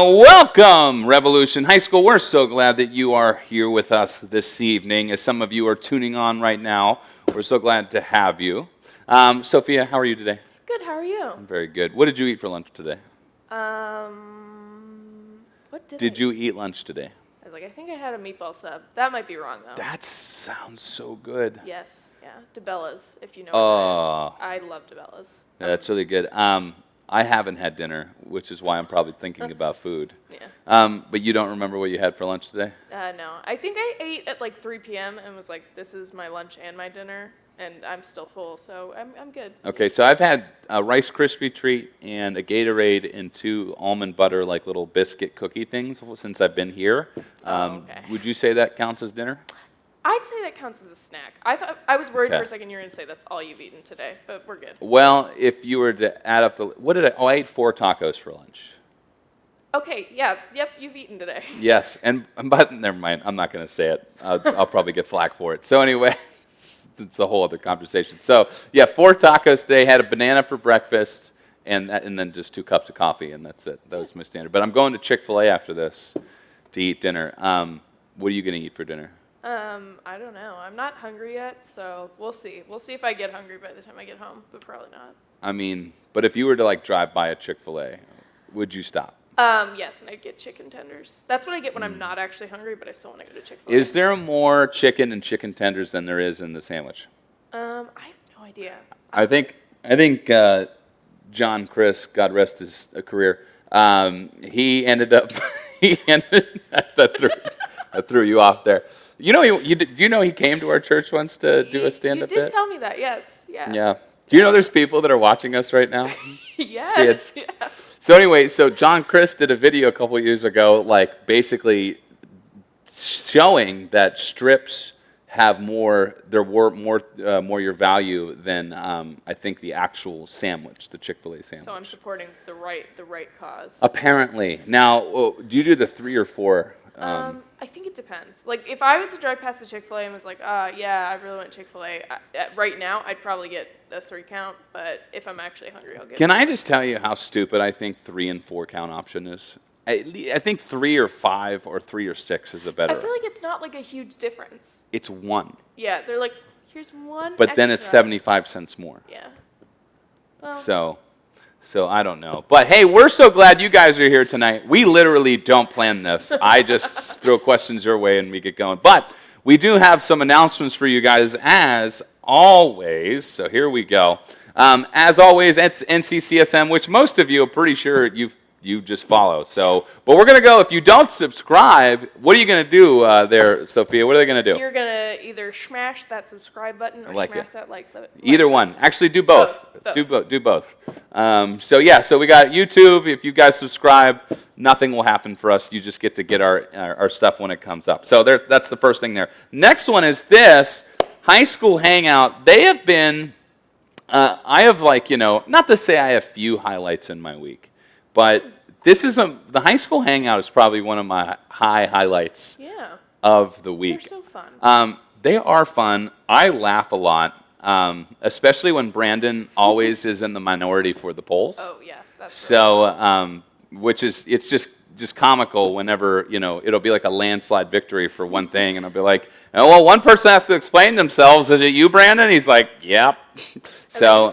Welcome, Revolution High School. We're so glad that you are here with us this evening. As some of you are tuning on right now, we're so glad to have you. Sophia, how are you today? Good, how are you? I'm very good. What did you eat for lunch today? What Did you eat lunch today? I was like, I think I had a meatball sub. That might be wrong, though. That sounds so good. Yes, yeah. DeBella's, if you know what that is. I love DeBella's. Yeah, that's really good. I haven't had dinner, which is why I'm probably thinking about food. Yeah. But you don't remember what you had for lunch today? No. I think I ate at like 3 p.m. and was like, this is my lunch and my dinner, and I'm still full, so I'm good. Okay, so I've had a Rice Krispie treat and a Gatorade and 2 almond butter, like little biscuit cookie things since I've been here. Okay. Would you say that counts as dinner? I'd say that counts as a snack. I was worried Okay. for a second you were going to say that's all you've eaten today, but we're good. Well, if you were to add up I ate 4 tacos for lunch. Okay, yeah, yep, you've eaten today. Yes, but never mind, I'm not going to say it. I'll probably get flack for it. So anyway, it's a whole other conversation. So yeah, 4 tacos today, had a banana for breakfast, and then just 2 cups of coffee, and that's it. That was my standard. But I'm going to Chick-fil-A after this to eat dinner. What are you going to eat for dinner? I don't know. I'm not hungry yet, so we'll see. We'll see if I get hungry by the time I get home, but probably not. I mean, but if you were to like drive by a Chick-fil-A, would you stop? Yes, and I'd get chicken tenders. That's what I get when I'm not actually hungry, but I still want to go to Chick-fil-A. Is there more chicken and chicken tenders than there is in the sandwich? I have no idea. I think John Chris, God rest his career, he ended up that threw you off there. You know, do you know he came to our church once to do a stand-up bit? You did tell me that, yes. Yeah. Yeah. Do you know there's people that are watching us right now? Yes. Yeah. So anyway, John Chris did a video a couple years ago, like basically showing that strips have more your value than I think the actual sandwich, the Chick-fil-A sandwich. So I'm supporting the right cause. Apparently. Now, do you do the 3 or 4? I think it depends. Like, if I was to drive past a Chick-fil-A and was like, yeah, I really want Chick-fil-A, right now, I'd probably get a 3 count, but if I'm actually hungry, I'll get Can I just tell you how stupid I think 3 and 4 count option is? I think 3 or 5 or 3 or 6 is a better. I feel like it's not like a huge difference. It's 1. Yeah, they're like, here's 1 But then it's extra. 75 cents more. Yeah. Well, So I don't know. But hey, we're so glad you guys are here tonight. We literally don't plan this. I just throw questions your way and we get going. But we do have some announcements for you guys as always. So here we go. As always, it's Nccsm, which most of you are pretty sure you just follow. So, but we're going to go, if you don't subscribe, what are you going to do there, Sophia? What are they going to do? You're going to either smash that subscribe button or smash that like button. Either one. Actually, do both. Both. Do both. So we got YouTube. If you guys subscribe, nothing will happen for us. You just get to get our stuff when it comes up. So that's the first thing there. Next one is this, High School Hangout. They have been, I have not to say I have few highlights in my week, but the High School Hangout is probably one of my highlights of the week. They're so fun. They are fun. I laugh a lot, especially when Brandon always is in the minority for the polls. Oh, yeah. That's so, it's just comical whenever, it'll be like a landslide victory for one thing, and I'll be like, oh, well, one person has to explain themselves. Is it you, Brandon? He's like, yep. So,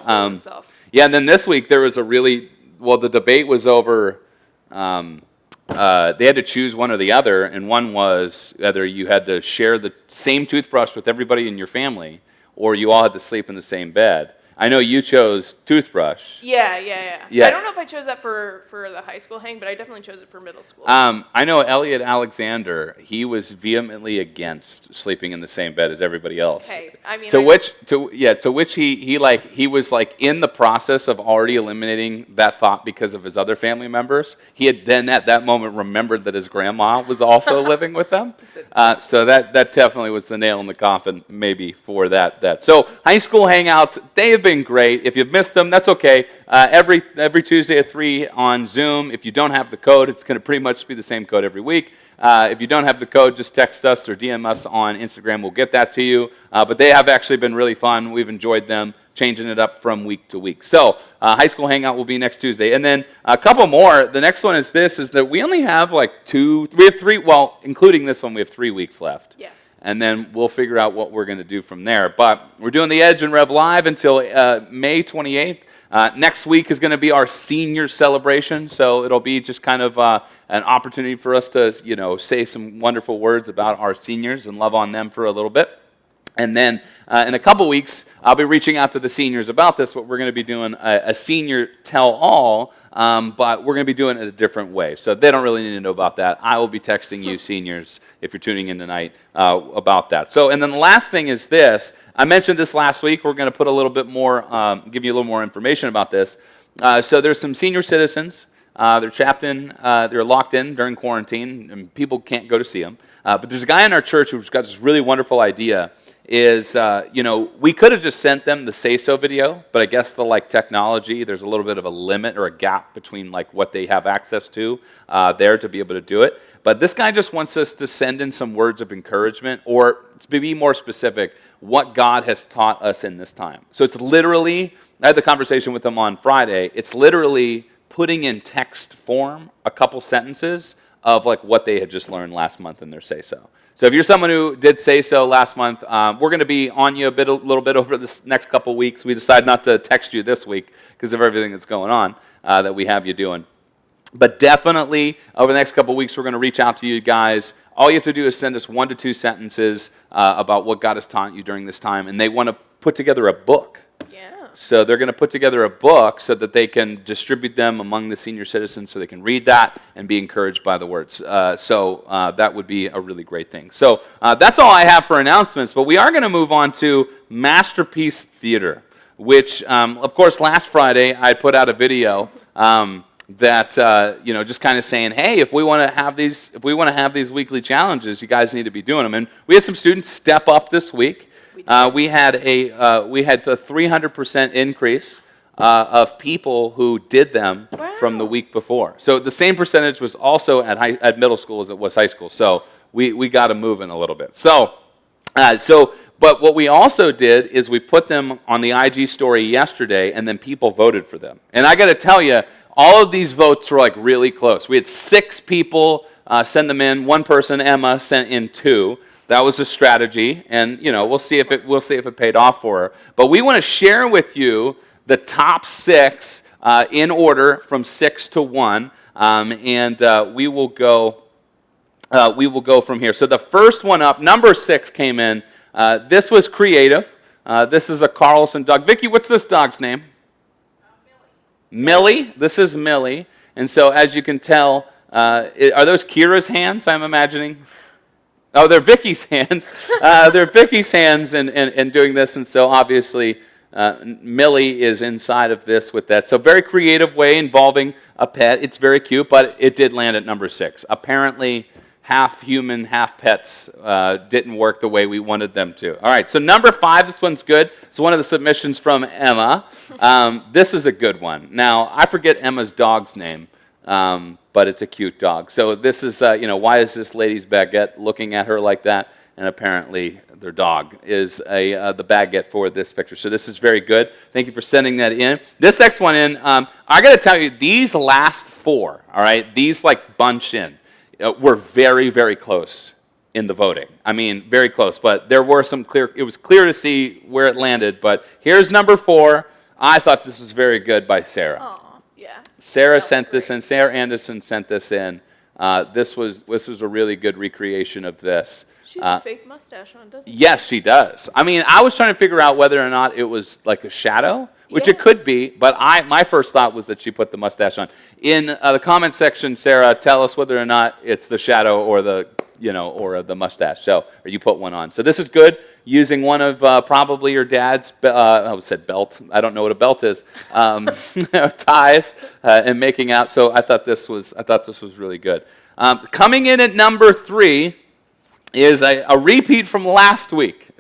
yeah, and then this week there was the debate was over, they had to choose one or the other, and one was either you had to share the same toothbrush with everybody in your family, or you all had to sleep in the same bed. I know you chose toothbrush. Yeah. I don't know if I chose that for the high school hang, but I definitely chose it for middle school. I know Elliot Alexander, he was vehemently against sleeping in the same bed as everybody else. Okay, I mean, to which he was like in the process of already eliminating that thought because of his other family members. He had then at that moment remembered that his grandma was also living with them. So that definitely was the nail in the coffin maybe for that. So high school hangouts, they have been great. If you've missed them, that's okay. Every Tuesday at 3 on Zoom. If you don't have the code, it's going to pretty much be the same code every week. If you don't have the code, just text us or DM us on Instagram. We'll get that to you. But they have actually been really fun. We've enjoyed them. changing it up from week to week. So high school hangout will be next Tuesday. And then a couple more. The next one is that we only have like including this one, we have 3 weeks left. Yes. And then we'll figure out what we're going to do from there. But we're doing the Edge and Rev Live until May 28th. Next week is going to be our senior celebration, so it'll be just kind of an opportunity for us to, say some wonderful words about our seniors and love on them for a little bit. And then in a couple weeks, I'll be reaching out to the seniors about this, but we're going to be doing a senior tell-all, but we're going to be doing it a different way. So they don't really need to know about that. I will be texting you seniors, if you're tuning in tonight, about that. So, and then the last thing is this. I mentioned this last week. We're going to put a little bit more, give you a little more information about this. So there's some senior citizens. They're trapped in, they're locked in during quarantine, and people can't go to see them. But there's a guy in our church who's got this really wonderful idea. We could have just sent them the say-so video, but I guess the technology, there's a little bit of a limit or a gap between what they have access to there to be able to do it. But this guy just wants us to send in some words of encouragement, or to be more specific, what God has taught us in this time. So it's literally, I had the conversation with him on Friday, it's literally putting in text form a couple sentences of what they had just learned last month in their say-so. So if you're someone who did say so last month, we're going to be on you a little bit over this next couple weeks. We decided not to text you this week because of everything that's going on that we have you doing. But definitely over the next couple weeks, we're going to reach out to you guys. All you have to do is send us 1 to 2 sentences about what God has taught you during this time. And they want to put together a book. So they're going to put together a book so that they can distribute them among the senior citizens so they can read that and be encouraged by the words. So that would be a really great thing. So that's all I have for announcements, but we are going to move on to Masterpiece Theater, which, of course, last Friday I put out a video that just kind of saying, hey, if we want to have these weekly challenges, you guys need to be doing them. And we had some students step up this week. We had a 300% increase of people who did them from the week before. So the same percentage was also at middle school as it was high school. So we got them moving a little bit. But what we also did is we put them on the IG story yesterday, and then people voted for them. And I got to tell you, all of these votes were really close. We had 6 people send them in. One person, Emma, sent in 2. That was a strategy, and we'll see if it paid off for her. But we want to share with you the top 6 in order from 6 to 1, and we will go from here. So the first one up, number 6, came in. This was creative. This is a Carlson dog. Vicki, what's this dog's name? Millie. This is Millie, and so as you can tell, are those Kira's hands? I'm imagining. Oh, they're Vicky's hands. They're Vicky's hands in doing this, and so obviously Millie is inside of this with that. So very creative way involving a pet. It's very cute, but it did land at number 6. Apparently, half human, half pets didn't work the way we wanted them to. All right, so number 5, this one's good. It's one of the submissions from Emma. This is a good one. Now, I forget Emma's dog's name. But it's a cute dog. So this is, why is this lady's baguette looking at her like that? And apparently their dog is the baguette for this picture. So this is very good. Thank you for sending that in. This next one in, I got to tell you, these last 4, all right, these bunch in, were very, very close in the voting. I mean, very close. But there were it was clear to see where it landed. But here's number 4. I thought this was very good by Sarah. Aww. Yeah. Sarah sent this in. Sarah Anderson sent this in. This was a really good recreation of this. She has a fake mustache on, doesn't she? Yes, she does. I mean, I was trying to figure out whether or not it was a shadow, which it could be, but my first thought was that she put the mustache on. In the comment section, Sarah, tell us whether or not it's the shadow or the mustache. So, or you put one on. So this is good. Using one of probably your dad's, I said belt. I don't know what a belt is. Ties and making out. So I thought this was really good. Coming in at number 3 is a repeat from last week.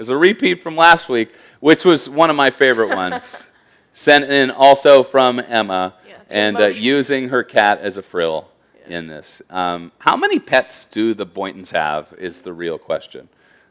Which was one of my favorite ones. Sent in also from Emma, and using her cat as a frill. In this. How many pets do the Boyntons have is the real question.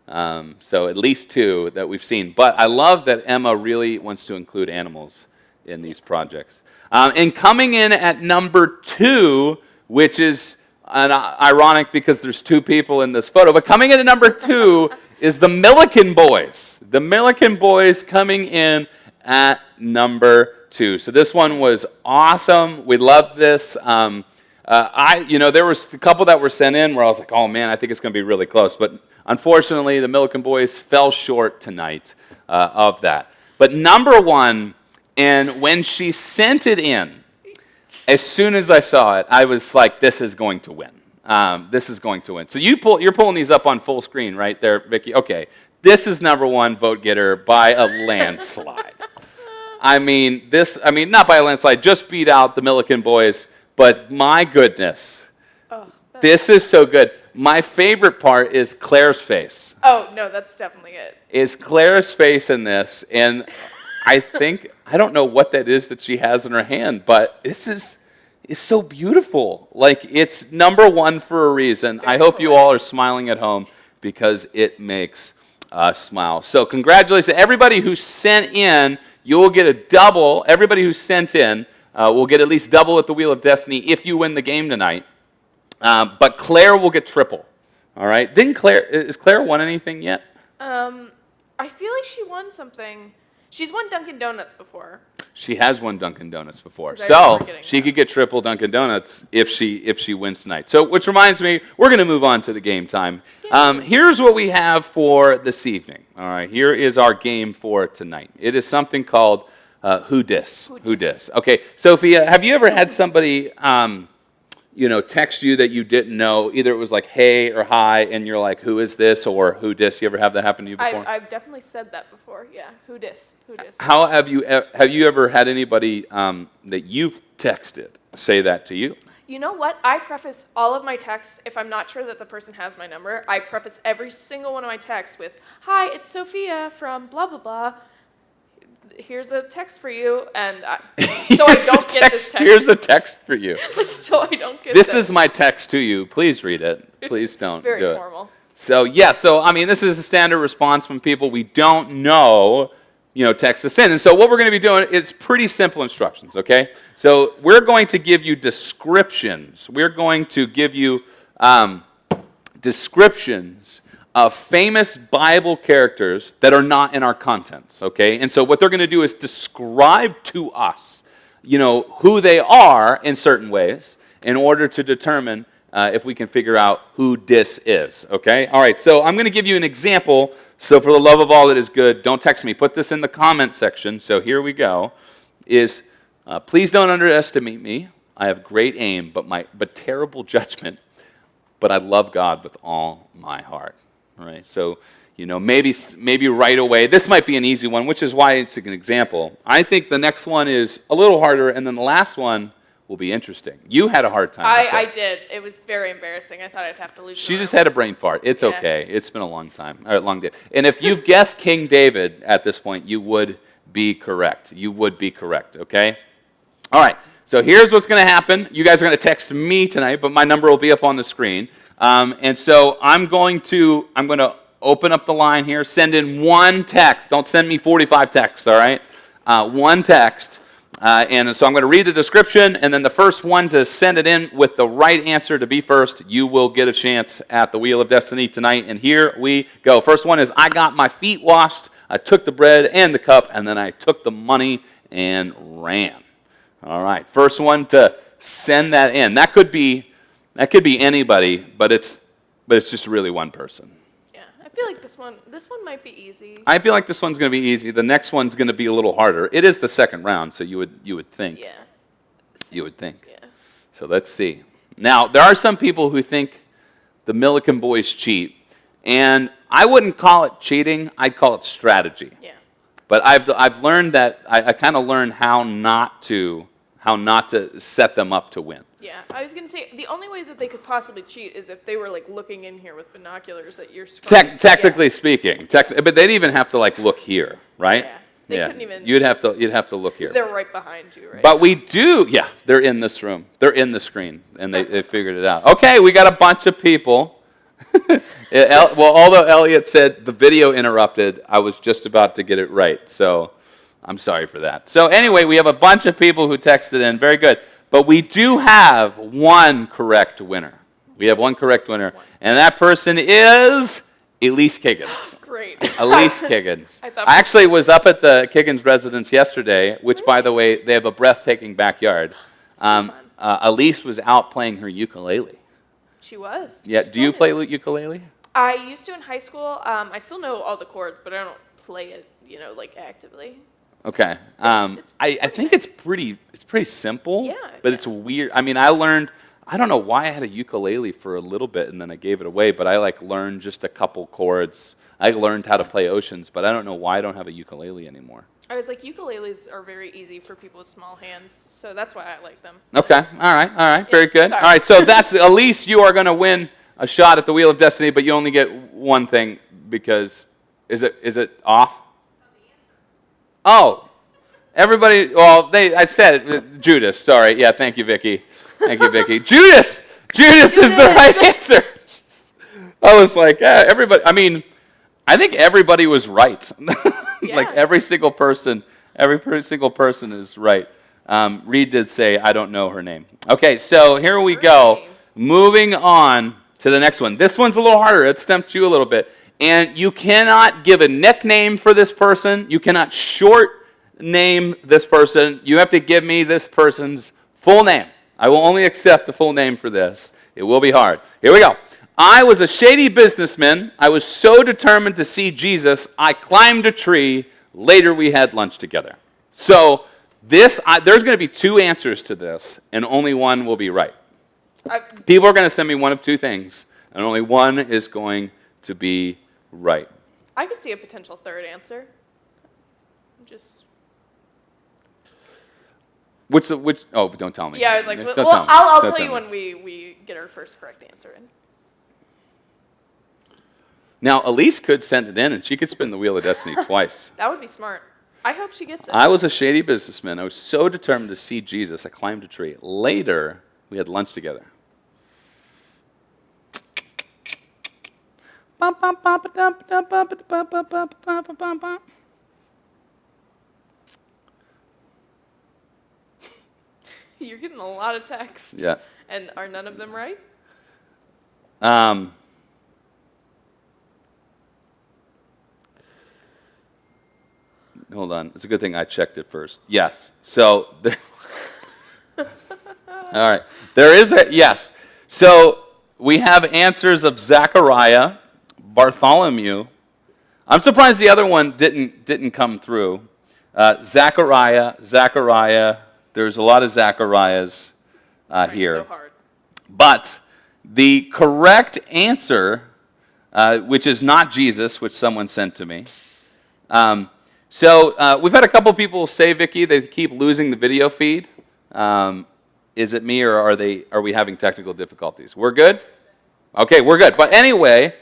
So at least 2 that we've seen. But I love that Emma really wants to include animals in these projects. And coming in at number 2, which is ironic because there's 2 people in this photo, but coming in at number 2 is the Milliken Boys. The Milliken Boys coming in at number 2. So this one was awesome. We loved this. There was a couple that were sent in where I was like, oh man, I think it's going to be really close. But unfortunately, the Milliken Boys fell short tonight of that. But number 1, and when she sent it in, as soon as I saw it, I was like, this is going to win. This is going to win. So you're pulling these up on full screen right there, Vicki. Okay, this is number 1 vote getter by a landslide. Not by a landslide, just beat out the Milliken Boys. But my goodness, this is so good. My favorite part is Claire's face. Oh, no, that's definitely it. Is Claire's face in this. And I don't know what that is that she has in her hand, but this is so beautiful. Like, it's number 1 for a reason. I hope you all are smiling at home because it makes us smile. So congratulations. Everybody who sent in, you will get a double. Everybody who sent in will get at least double at the Wheel of Destiny if you win the game tonight. But Claire will get triple. All right? Has Claire won anything yet? I feel like she won something. She's won Dunkin' Donuts before. She has won Dunkin' Donuts before. So she could get triple Dunkin' Donuts if she wins tonight. So, which reminds me, we're going to move on to the game time. Here's what we have for this evening. All right, here is our game for tonight. It is something called Who Dis? Who Dis? Okay, Sophia, have you ever had somebody text you that you didn't know? Either it was like, hey or hi, and you're like, who is this? Or who dis? You ever have that happen to you before? I've definitely said that before, yeah. Who dis? Who dis? How have you ever had anybody that you've texted say that to you? You know what? I preface all of my texts, if I'm not sure that the person has my number, I preface every single one of my texts with, hi, it's Sophia from blah, blah, blah. Here's a text for you, and so I don't get this text. Here's a text for you. So I don't get this is my text to you. Please read it. Please don't do it. Very formal. So, this is a standard response when people we don't know, text us in. And so what we're going to be doing is pretty simple instructions, okay? So we're going to give you descriptions. We're going to give you descriptions of famous Bible characters that are not in our contents, okay? And so what they're going to do is describe to us, who they are in certain ways in order to determine if we can figure out who this is, okay? All right, so I'm going to give you an example. So for the love of all that is good, don't text me. Put this in the comment section. So here we go. Please don't underestimate me. I have great aim, but terrible judgment. But I love God with all my heart. All right, so maybe right away. This might be an easy one, which is why it's an example. I think the next one is a little harder, and then the last one will be interesting. You had a hard time. I did. It was very embarrassing. I thought I'd have to lose. She just had a brain fart. It's okay. It's been a long day. And if you've guessed King David at this point, you would be correct. You would be correct. Okay. All right. So here's what's going to happen. You guys are going to text me tonight, but my number will be up on the screen. And so I'm going to open up the line here. Send in one text. Don't send me 45 texts. All right. One text. And so I'm going to read the description, and then the first one to send it in with the right answer to be first, you will get a chance at the Wheel of Destiny tonight. And here we go. First one is, I got my feet washed, I took the bread and the cup, and then I took the money and ran. All right, first one to send that in. That could be anybody, but it's just really one person. I feel like this one might be easy. I feel like this one's going to be easy. The next one's going to be a little harder. It is the second round, so you would think. Yeah. You would think. Yeah. So let's see. Now, there are some people who think the Milliken boys cheat, and I wouldn't call it cheating. I'd call it strategy. Yeah. But I've learned that I kind of learned how not to set them up to win. Yeah, I was going to say, the only way that they could possibly cheat is if they were, looking in here with binoculars at your screen. Technically speaking. But they'd even have to, look here, right? Yeah, they couldn't even. You'd have to look here. They're right behind you, right? But we do, they're in this room. They're in the screen, and they figured it out. Okay, we got a bunch of people Well, although Elliot said the video interrupted, I was just about to get it right. So I'm sorry for that. So anyway, we have a bunch of people who texted in. Very good. But we do have one correct winner. We have one correct winner. And that person is Elise Kiggins. Great. Elise Kiggins. I thought- I actually was up at the Kiggins residence yesterday, which, by the way, they have a breathtaking backyard. Elise was out playing her ukulele. She was. Yeah. She Do you told play me. ukulele? I used to in high school. I still know all the chords, but I don't play it, like actively. Okay. It's I pretty think nice. it's pretty simple. Yeah, But yeah. it's weird. I mean, I don't know why I had a ukulele for a little bit and then I gave it away, but I learned just a couple chords. I learned how to play Oceans, but I don't know why I don't have a ukulele anymore. I was like, ukuleles are very easy for people with small hands, so that's why I like them. Okay. All right. Very good. sorry. All right. So that's Elise. You are going to win a shot at the Wheel of Destiny, but you only get one thing because is it off? Oh, everybody. Well, I said it, Judas. Sorry. Yeah. Thank you, Vicky. Thank you, Vicky. Judas is the right answer. I was like, everybody. I mean, I think everybody was right. Like Yeah. every single person is right. Reed did say, I don't know her name. Okay, so here we go. Great. Moving on to the next one. This one's a little harder. It stumped you a little bit. And you cannot give a nickname for this person. You cannot short name this person. You have to give me this person's full name. I will only accept the full name for this. It will be hard. Here we go. I was a shady businessman. I was so determined to see Jesus, I climbed a tree. Later, we had lunch together. So there's going to be two answers to this, and only one will be right. People are going to send me one of two things, and only one is going to be right. I could see a potential third answer. Just. Which? Oh, don't tell me. Yeah, I was like, Don't well, tell me. I'll Don't tell you me. when we get our first correct answer in. Now, Elise could send it in, and she could spin the Wheel of Destiny twice. That would be smart. I hope she gets it. I was a shady businessman. I was so determined to see Jesus, I climbed a tree. Later, we had lunch together. You're getting a lot of texts. Yeah. And are none of them right? Hold on. It's a good thing I checked it first. Yes. So, all right. There is a, yes. So, we have answers of Zechariah, Bartholomew. I'm surprised the other one didn't come through. Zechariah. There's a lot of Zechariahs Trying here. So hard. But the correct answer, which is not Jesus, which someone sent to me. So we've had a couple people say, Vicky, they keep losing the video feed. Is it me or are we having technical difficulties? We're good? Okay, we're good. But anyway,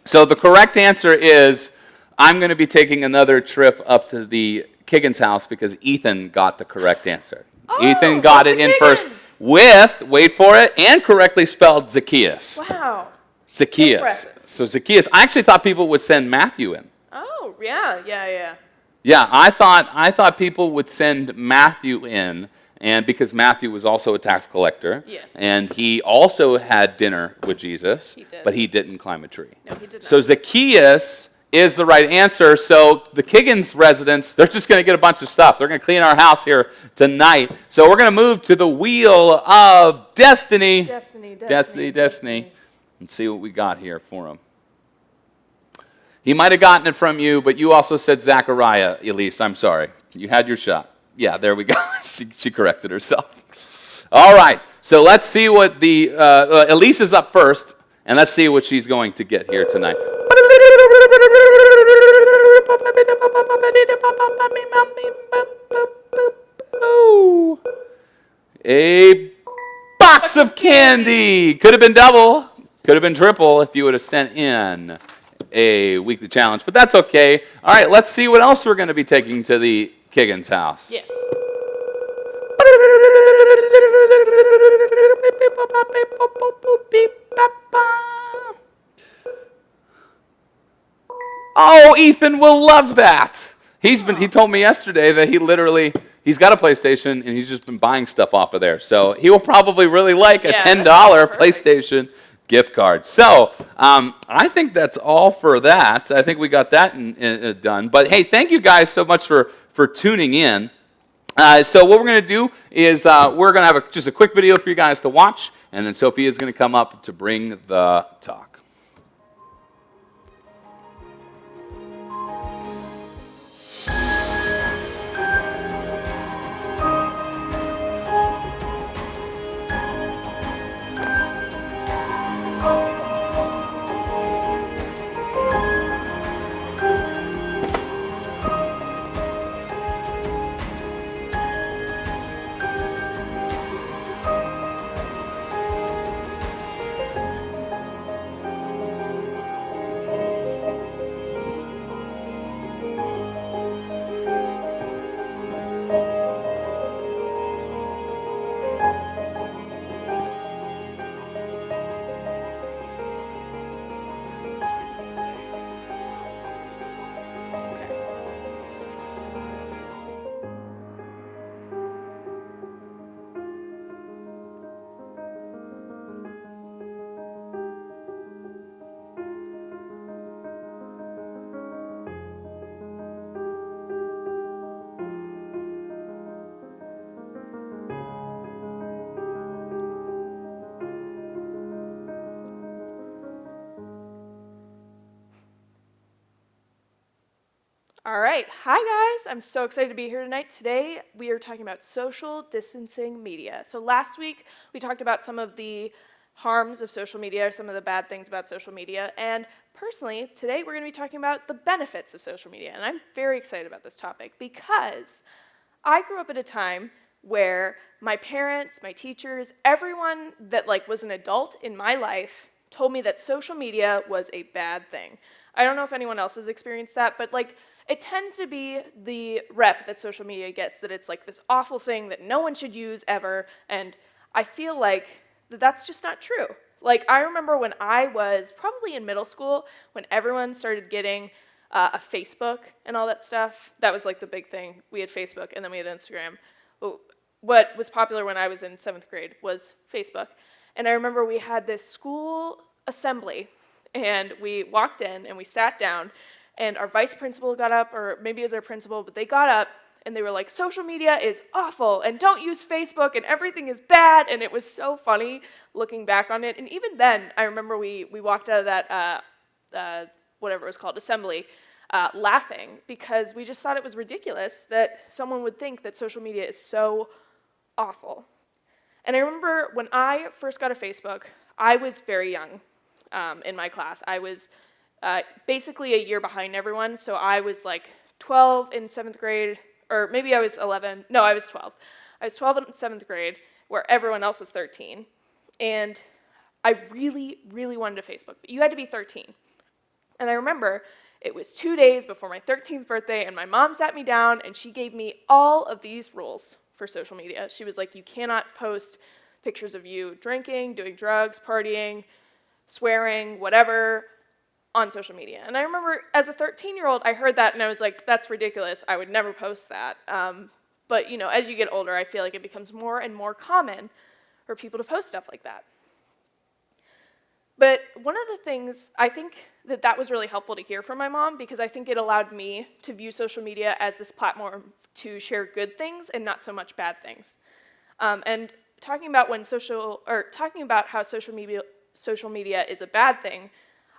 so the correct answer is I'm going to be taking another trip up to the Kiggins house because Ethan got the correct answer. Oh, Ethan got it the in first Kiggins. with, wait for it, and correctly spelled Zacchaeus. Wow. Zacchaeus. Impressive. So Zacchaeus, I actually thought people would send Matthew in. Oh, yeah. Yeah, I thought people would send Matthew in, and because Matthew was also a tax collector, Yes. and he also had dinner with Jesus, He did. but he didn't climb a tree. No, he did not. So Zacchaeus is the right answer. So the Kiggins residents, they're just going to get a bunch of stuff. They're going to clean our house here tonight. So we're going to move to the Wheel of Destiny. Destiny. And see what we got here for him. He might have gotten it from you, but you also said Zechariah, Elise. I'm sorry. You had your shot. Yeah, there we go. She corrected herself. All right. So let's see what the Elise is up first, and let's see what she's going to get here tonight. A box of candy. Could have been double. Could have been triple if you would have sent in a weekly challenge, but that's okay. All right, let's see what else we're going to be taking to the Kiggins house. Yes. Oh, Ethan will love that. He told me yesterday that he's got a PlayStation and he's just been buying stuff off of there. So he will probably really like a Yeah, $10 that's perfect. PlayStation gift card. So I think that's all for that. I think we got that done. But hey, thank you guys so much for tuning in. So what we're going to do is we're going to have just a quick video for you guys to watch, and then Sophia is going to come up to bring the talk. All right. Hi, guys. I'm so excited to be here tonight. Today, we are talking about social distancing media. So last week, we talked about some of the harms of social media, or some of the bad things about social media. And personally, today, we're going to be talking about the benefits of social media. And I'm very excited about this topic because I grew up at a time where my parents, my teachers, everyone that was an adult in my life told me that social media was a bad thing. I don't know if anyone else has experienced that, but it tends to be the rep that social media gets, that it's this awful thing that no one should use ever, and I feel like that's just not true. I remember when I was probably in middle school, when everyone started getting a Facebook and all that stuff. That was the big thing. We had Facebook, and then we had Instagram. What was popular when I was in 7th grade was Facebook. And I remember we had this school assembly, and we walked in, and we sat down, and our vice principal got up, or maybe it was our principal, but they got up, and they were like, social media is awful, and don't use Facebook, and everything is bad, and it was so funny looking back on it. And even then, I remember we walked out of that, whatever it was called, assembly, laughing, because we just thought it was ridiculous that someone would think that social media is so awful. And I remember when I first got a Facebook, I was very young in my class. I was basically a year behind everyone, so I was 12 in 7th grade, or maybe I was 11. No, I was 12. I was 12 in 7th grade, where everyone else was 13. And I really, really wanted a Facebook, but you had to be 13. And I remember it was 2 days before my 13th birthday, and my mom sat me down, and she gave me all of these rules for social media. She was like, you cannot post pictures of you drinking, doing drugs, partying, swearing, whatever, on social media. And I remember as a 13-year-old, I heard that, and I was like, that's ridiculous. I would never post that. But as you get older, I feel like it becomes more and more common for people to post stuff like that. But one of the things, I think that was really helpful to hear from my mom, because I think it allowed me to view social media as this platform to share good things and not so much bad things. And talking about how social media is a bad thing,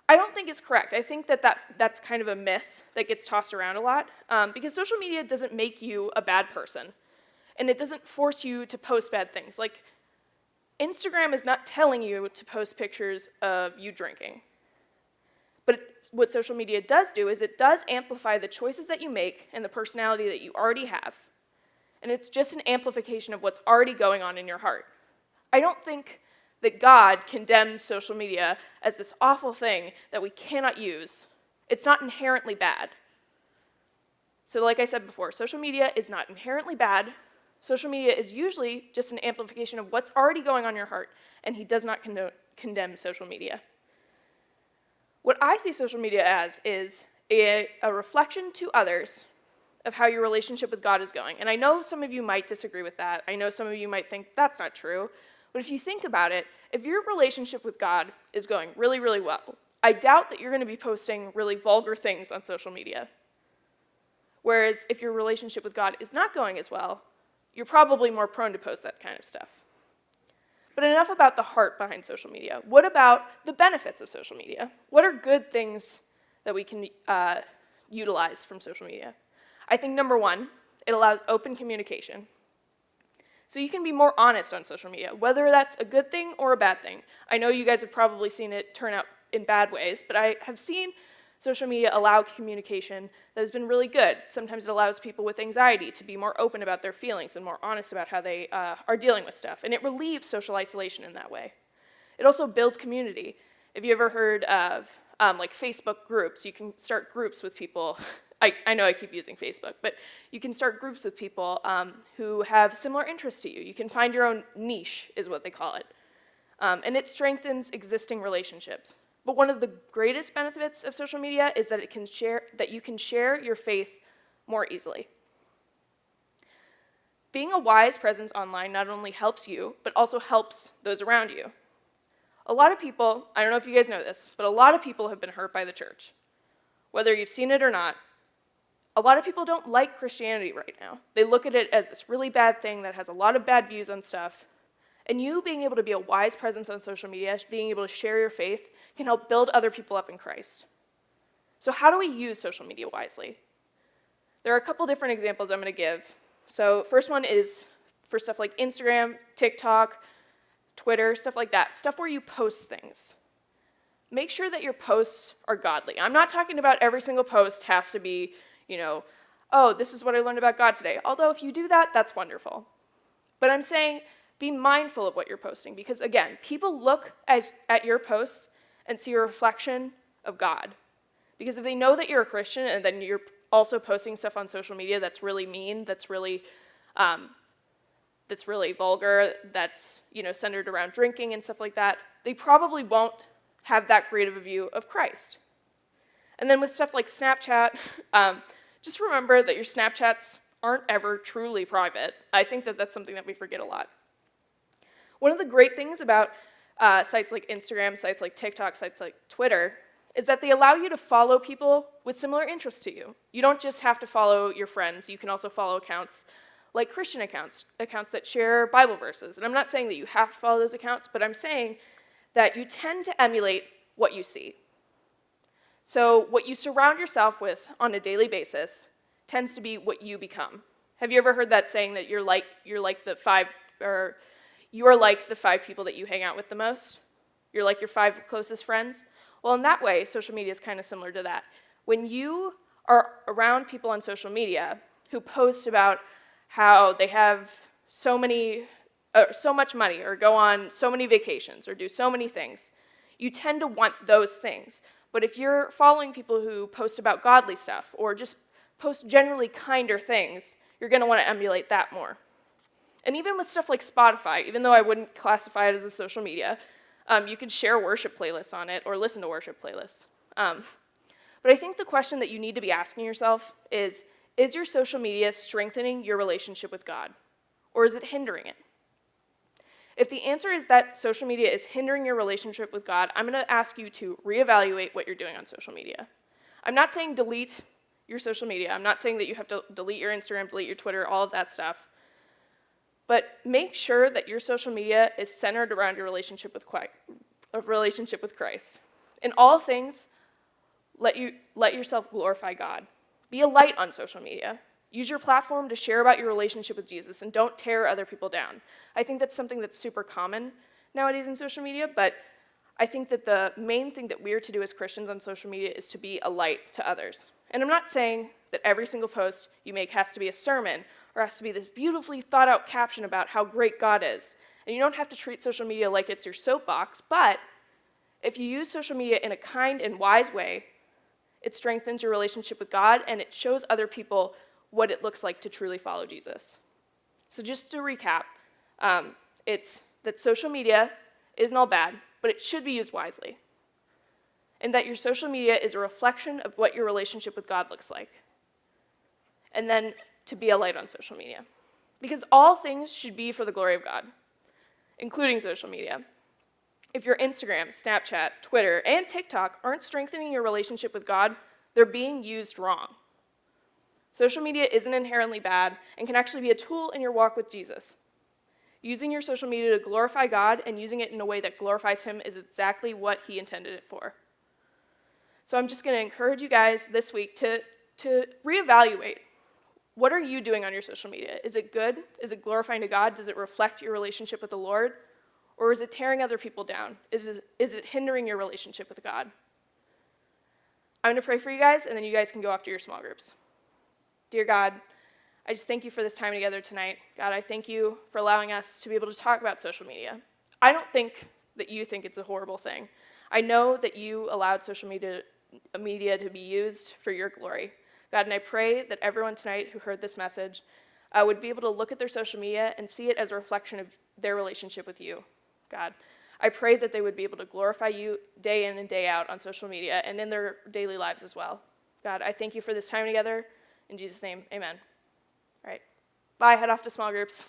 I don't think it's correct. I think that's kind of a myth that gets tossed around a lot, because social media doesn't make you a bad person, and it doesn't force you to post bad things. Instagram is not telling you to post pictures of you drinking. But what social media does do is it does amplify the choices that you make and the personality that you already have. And it's just an amplification of what's already going on in your heart. I don't think that God condemns social media as this awful thing that we cannot use. It's not inherently bad. So like I said before, social media is not inherently bad. Social media is usually just an amplification of what's already going on in your heart, and he does not condemn social media. What I see social media as is a reflection to others of how your relationship with God is going. And I know some of you might disagree with that. I know some of you might think that's not true. But if you think about it, if your relationship with God is going really, really well, I doubt that you're going to be posting really vulgar things on social media. Whereas if your relationship with God is not going as well, you're probably more prone to post that kind of stuff. But enough about the heart behind social media. What about the benefits of social media? What are good things that we can utilize from social media? I think number one, it allows open communication. So you can be more honest on social media, whether that's a good thing or a bad thing. I know you guys have probably seen it turn out in bad ways, but I have seen social media allow communication that has been really good. Sometimes it allows people with anxiety to be more open about their feelings and more honest about how they are dealing with stuff, and it relieves social isolation in that way. It also builds community. Have you ever heard of like Facebook groups? You can start groups with people. I know I keep using Facebook, but you can start groups with people who have similar interests to you. You can find your own niche, is what they call it. And it strengthens existing relationships. But one of the greatest benefits of social media is that you can share your faith more easily. Being a wise presence online not only helps you, but also helps those around you. A lot of people, I don't know if you guys know this, but a lot of people have been hurt by the church. Whether you've seen it or not, a lot of people don't like Christianity right now. They look at it as this really bad thing that has a lot of bad views on stuff. And you being able to be a wise presence on social media, being able to share your faith, can help build other people up in Christ. So how do we use social media wisely? There are a couple different examples I'm going to give. So first one is for stuff like Instagram, TikTok, Twitter, stuff like that, stuff where you post things. Make sure that your posts are godly. I'm not talking about every single post has to be, oh, this is what I learned about God today. Although if you do that, that's wonderful. But I'm saying be mindful of what you're posting because, again, people look at your posts and see a reflection of God. Because if they know that you're a Christian and then you're also posting stuff on social media that's really mean, that's really vulgar, that's centered around drinking and stuff like that, they probably won't have that great of a view of Christ. And then with stuff like Snapchat, just remember that your Snapchats aren't ever truly private. I think that that's something that we forget a lot. One of the great things about sites like Instagram, sites like TikTok, sites like Twitter, is that they allow you to follow people with similar interests to you. You don't just have to follow your friends. You can also follow accounts like Christian accounts that share Bible verses. And I'm not saying that you have to follow those accounts, but I'm saying that you tend to emulate what you see. So what you surround yourself with on a daily basis tends to be what you become. Have you ever heard that saying that you're like the five people that you hang out with the most? You're like your 5 closest friends? Well, in that way, social media is kind of similar to that. When you are around people on social media who post about how they have so much money or go on so many vacations or do so many things, you tend to want those things. But if you're following people who post about godly stuff or just post generally kinder things, you're going to want to emulate that more. And even with stuff like Spotify, even though I wouldn't classify it as a social media, you could share worship playlists on it or listen to worship playlists. But I think the question that you need to be asking yourself is your social media strengthening your relationship with God? Or is it hindering it? If the answer is that social media is hindering your relationship with God, I'm going to ask you to reevaluate what you're doing on social media. I'm not saying delete your social media. I'm not saying that you have to delete your Instagram, delete your Twitter, all of that stuff. But make sure that your social media is centered around your relationship with Christ. In all things, let yourself glorify God. Be a light on social media. Use your platform to share about your relationship with Jesus and don't tear other people down. I think that's something that's super common nowadays in social media, but I think that the main thing that we're to do as Christians on social media is to be a light to others. And I'm not saying that every single post you make has to be a sermon or has to be this beautifully thought out caption about how great God is. And you don't have to treat social media like it's your soapbox, but if you use social media in a kind and wise way, it strengthens your relationship with God and it shows other people what it looks like to truly follow Jesus. So just to recap, it's that social media isn't all bad, but it should be used wisely. and that your social media is a reflection of what your relationship with God looks like. And then to be a light on social media. Because all things should be for the glory of God, including social media. If your Instagram, Snapchat, Twitter, and TikTok aren't strengthening your relationship with God, they're being used wrong. Social media isn't inherently bad and can actually be a tool in your walk with Jesus. Using your social media to glorify God and using it in a way that glorifies Him is exactly what He intended it for. So I'm just going to encourage you guys this week to reevaluate. What are you doing on your social media? Is it good? Is it glorifying to God? Does it reflect your relationship with the Lord? Or is it tearing other people down? Is it hindering your relationship with God? I'm going to pray for you guys, and then you guys can go off to your small groups. Dear God, I just thank you for this time together tonight. God, I thank you for allowing us to be able to talk about social media. I don't think that you think it's a horrible thing. I know that you allowed social media to be used for your glory. God, and I pray that everyone tonight who heard this message would be able to look at their social media and see it as a reflection of their relationship with you. God, I pray that they would be able to glorify you day in and day out on social media and in their daily lives as well. God, I thank you for this time together. In Jesus' name, amen. All right. Bye. Head off to small groups.